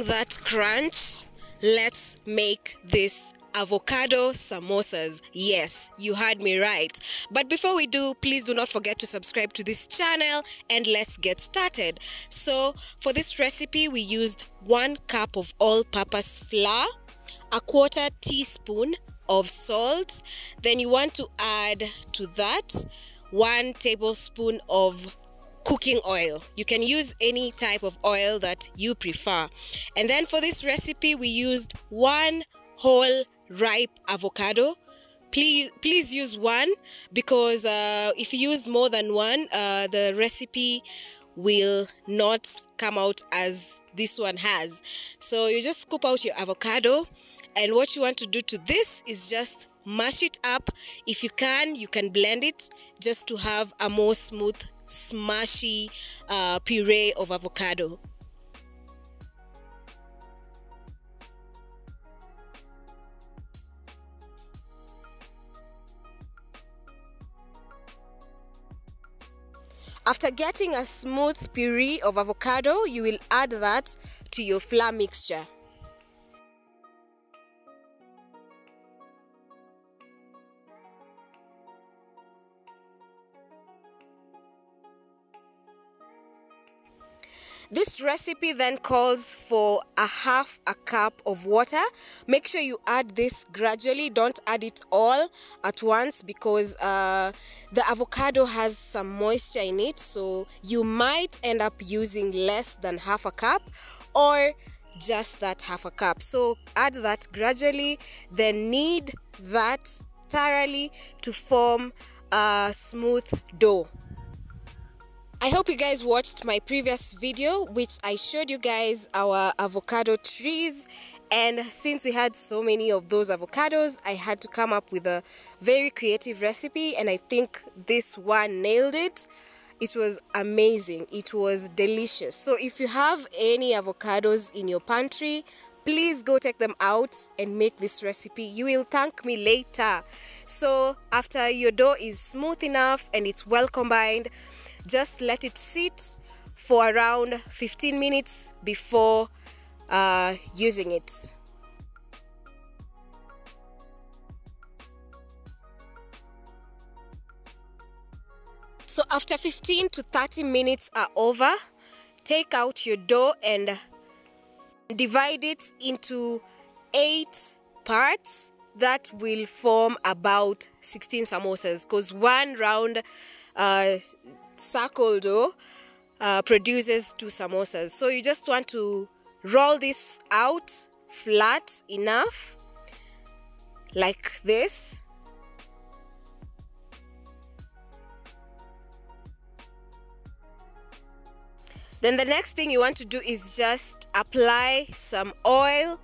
that crunch, let's make this avocado samosas. Yes, you heard me right. But before we do, please do not forget to subscribe to this channel and let's get started. So for this recipe, we used 1 cup of all-purpose flour, a 1/4 teaspoon of salt. Then you want to add to that 1 tablespoon of cooking oil. You can use any type of oil that you prefer. And then for this recipe, we used 1 whole ripe avocado. Please use 1, because if you use more than 1, the recipe will not come out as this one has. So you just scoop out your avocado, and what you want to do to this is just mash it up. If you can blend it just to have a more smooth, smushy puree of avocado. After getting a smooth puree of avocado, you will add that to your flour mixture. This recipe then calls for 1/2 cup of water. Make sure you add this gradually. Don't add it all at once, because the avocado has some moisture in it, so you might end up using less than 1/2 cup or just that 1/2 cup. So add that gradually, then knead that thoroughly to form a smooth dough. I hope you guys watched my previous video, which I showed you guys our avocado trees, and since we had so many of those avocados, I had to come up with a very creative recipe, and I think this one nailed it. It was amazing. It was delicious. So if you have any avocados in your pantry, please go take them out and make this recipe. You will thank me later. So after your dough is smooth enough and it's well combined, just let it sit for around 15 minutes before using it. So after 15 to 30 minutes are over, take out your dough and divide it into 8 parts that will form about 16 samosas, because 1 round circle dough produces 2 samosas. So you just want to roll this out flat enough like this. Then the next thing you want to do is just apply some oil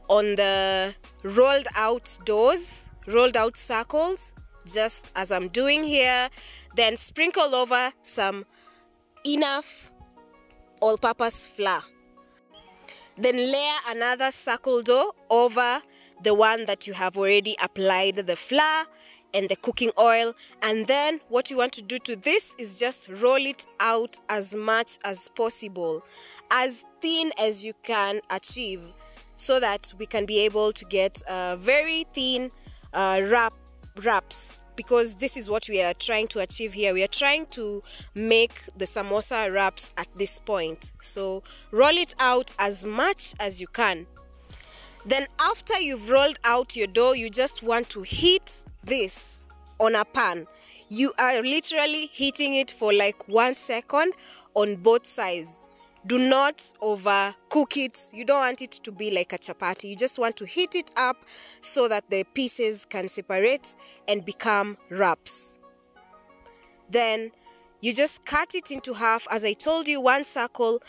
on the rolled out circles, just as I'm doing here. Then sprinkle over some enough all-purpose flour. Then layer another circle dough over the one that you have already applied the flour and the cooking oil. And then what you want to do to this is just roll it out as much as possible, as thin as you can achieve, so that we can be able to get very thin wraps. Because this is what we are trying to achieve here. We are trying to make the samosa wraps at this point. So roll it out as much as you can. Then after you've rolled out your dough, you just want to heat this on a pan. You are literally heating it for like 1 second on both sides. Do not overcook it. You don't want it to be like a chapati. You just want to heat it up so that the pieces can separate and become wraps. Then you just cut it into half. As I told you, 1 circle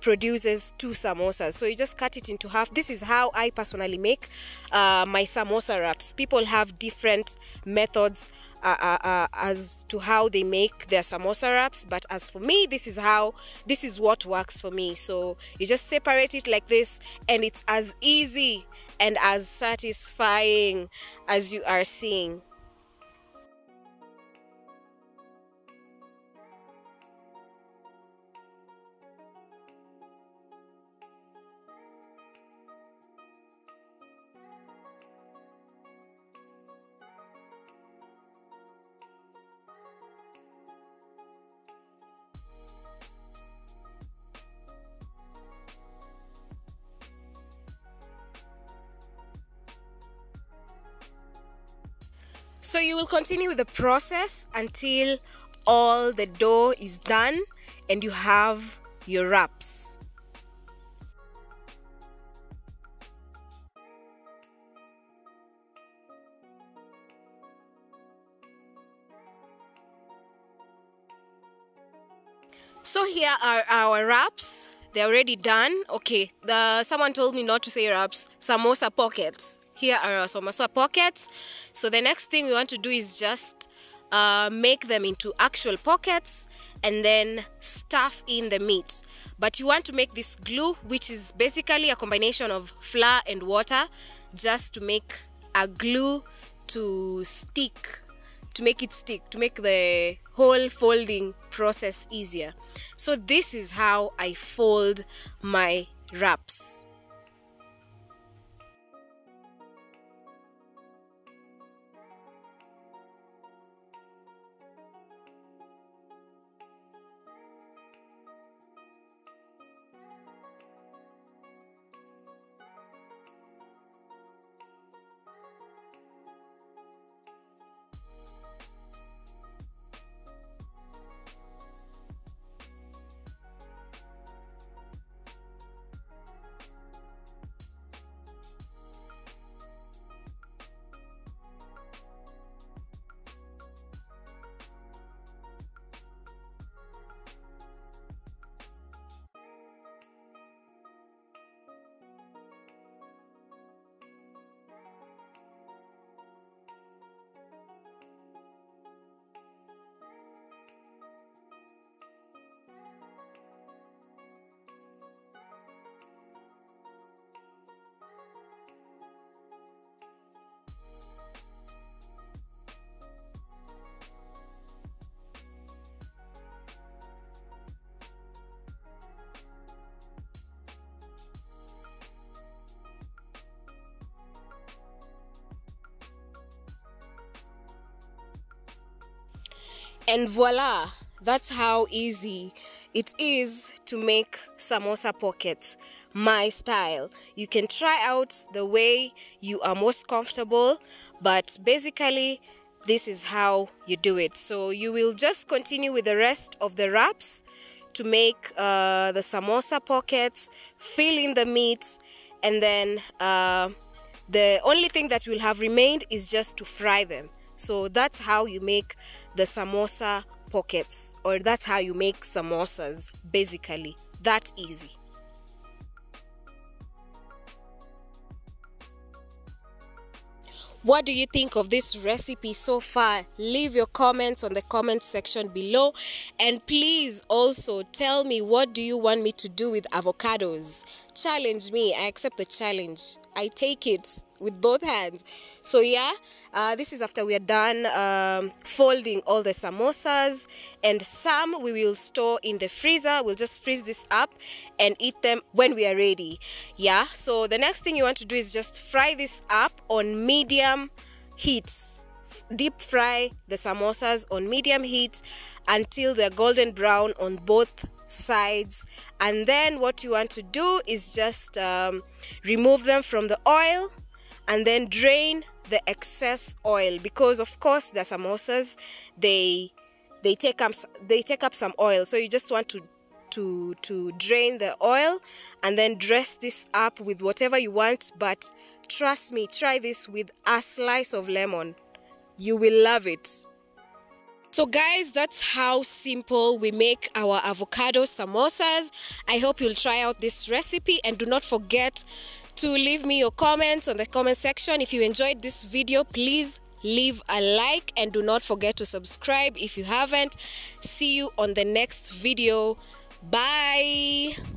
produces 2 samosas. So you just cut it into half. This is how I personally make my samosa wraps. People have different methods as to how they make their samosa wraps, but as for me, this is what works for me. So you just separate it like this, and it's as easy and as satisfying as you are seeing. So you will continue with the process until all the dough is done and you have your wraps. So here are our wraps. They're already done. Okay, someone told me not to say wraps, samosa pockets. Here are our samosa pockets. So the next thing we want to do is just make them into actual pockets and then stuff in the meat. But you want to make this glue, which is basically a combination of flour and water, just to make a glue to stick, to make it stick, to make the whole folding process easier. So this is how I fold my wraps. And voila, that's how easy it is to make samosa pockets, my style. You can try out the way you are most comfortable, but basically this is how you do it. So you will just continue with the rest of the wraps to make the samosa pockets, fill in the meat, and then the only thing that will have remained is just to fry them. So that's how you make the samosa pockets, or that's how you make samosas, basically. That easy. What do you think of this recipe so far? Leave your comments on the comment section below, and please also tell me, what do you want me to do with avocados? Challenge me. I accept the challenge. I take it with both hands. So yeah, this is after we are done folding all the samosas, and some we will store in the freezer. We'll just freeze this up and eat them when we are ready. Yeah, so the next thing you want to do is just fry this up on medium heat. Deep fry the samosas on medium heat until they're golden brown on both sides, and then what you want to do is just remove them from the oil and then drain the excess oil, because of course the samosas, they take up some oil. So you just want to drain the oil and then dress this up with whatever you want. But trust me, try this with a slice of lemon. You will love it. So guys, that's how simple we make our avocado samosas. I hope you'll try out this recipe, and do not forget to leave me your comments on the comment section. If you enjoyed this video, please leave a like, and do not forget to subscribe if you haven't. See you on the next video. Bye.